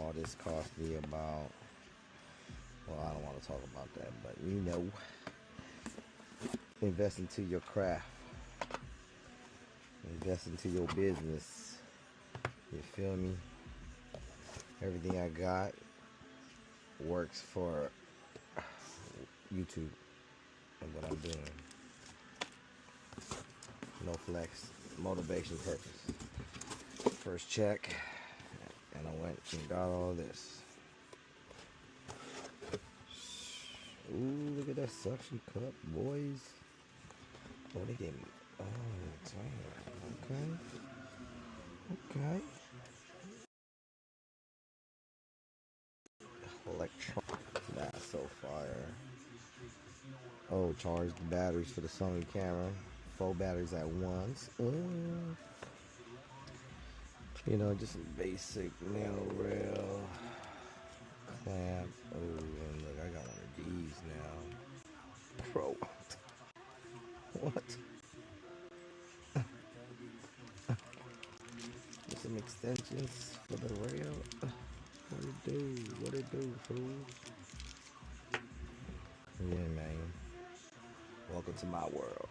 all this cost me about, well, I don't want to talk about that, but you know, invest into your craft, invest into your business. You feel me? Everything I got works for YouTube and what I'm doing. No flex, motivation purpose. First check, and I went and got all this. Ooh, look at that suction cup, boys. Oh, they gave me. Oh, damn. Okay. Electron. That's so fire. Oh, charge the batteries for the Sony camera. 4 batteries at once. You know, just some basic nail rail, clamp. Oh, and look, I got one of these now. Bro, what? Just some extensions for the rail. What it do, fool? Yeah, man. Welcome to my world.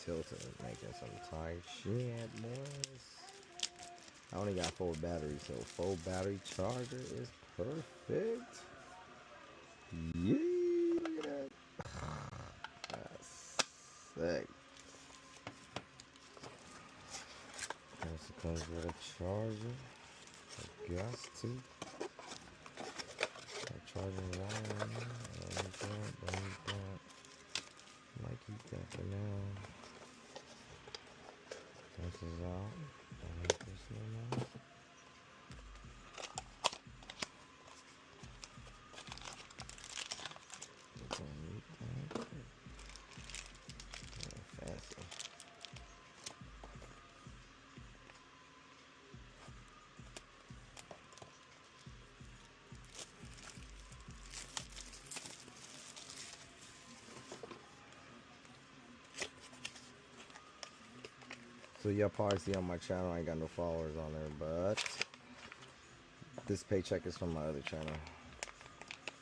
Tilta is making some tight shit, boys. I only got 4 batteries, so 4 battery charger is perfect. Yeah, look at that. That's sick. Also comes with a charger. I guess too. A charging wire. Might keep that for now. This is out. Don't make this no more. Fancy. So y'all probably see on my channel I ain't got no followers on there, but this paycheck is from my other channel.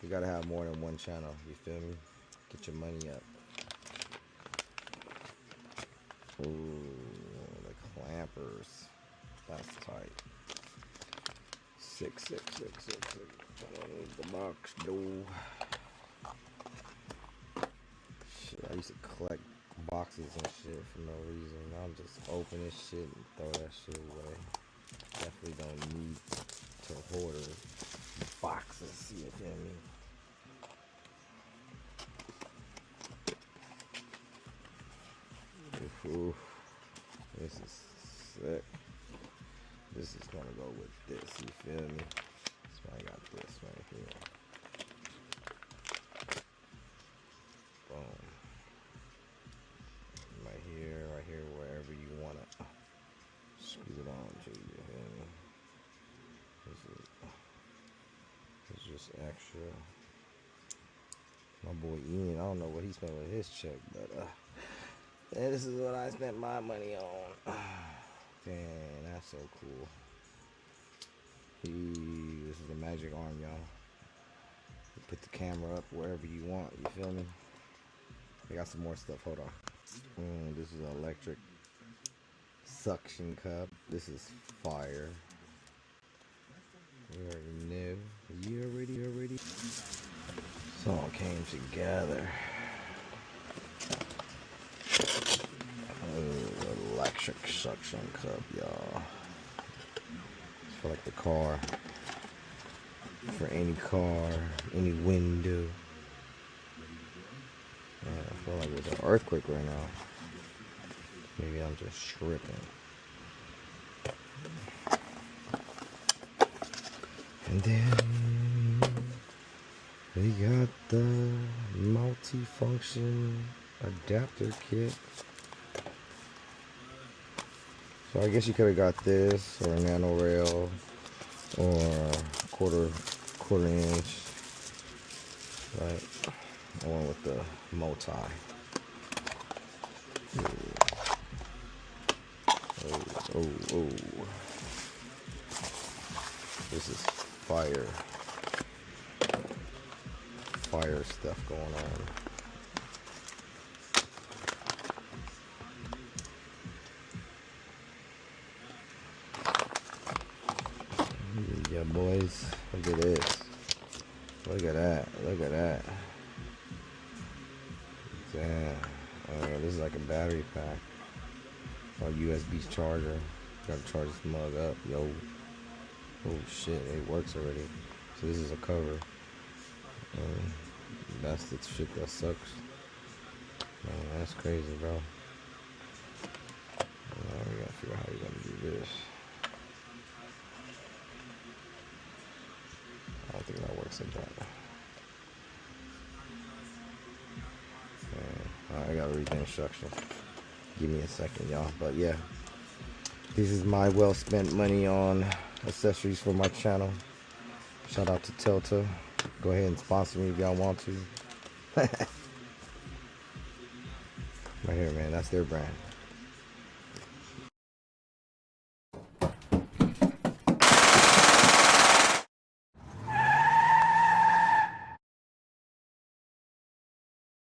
You gotta have more than one channel, you feel me? Get your money up. Ooh, the clampers. That's tight. 66666. The box door. Shit, I used to collect boxes and shit for no reason. Now I'm just open this shit and throw that shit away. Definitely don't need to hoard boxes, you feel me? Ooh, this is sick. This is gonna go with this, you feel me? That's why I got this right here. Boom. Right here, wherever you want it. Squeeze it on to you, feel me? This is just extra. My boy Ian, I don't know what he spent with his check, but yeah, this is what I spent my money on. Damn, that's so cool. This is a magic arm, y'all. You put the camera up wherever you want, you feel me? I got some more stuff, hold on. This is an electric suction cup. This is fire. You already knew. You already. It's all came together. Electric suction cup, y'all. It's for like the car. For any car, any window. I feel like there's an earthquake right now. Maybe I'm just tripping. And then we got the multi-function adapter kit. So I guess you could have got this, or a nano rail, or quarter inch, right? I went with the multi. Oh. This is fire stuff going on. Yeah, boys, look at this. Look at that. Damn. This is like a battery pack. Or USB charger. Gotta charge this mug up, yo. Oh shit, it works already. So this is a cover. That's the shit that sucks. Man, that's crazy, bro. Now we gotta figure out how you're gonna do this. I don't think that works like that. Alright, I gotta read the instructions. Give me a second, y'all. But yeah, this is my well spent money on accessories for my channel. Shout out to Tilta. Go ahead and sponsor me if y'all want to. Right here, man. That's their brand.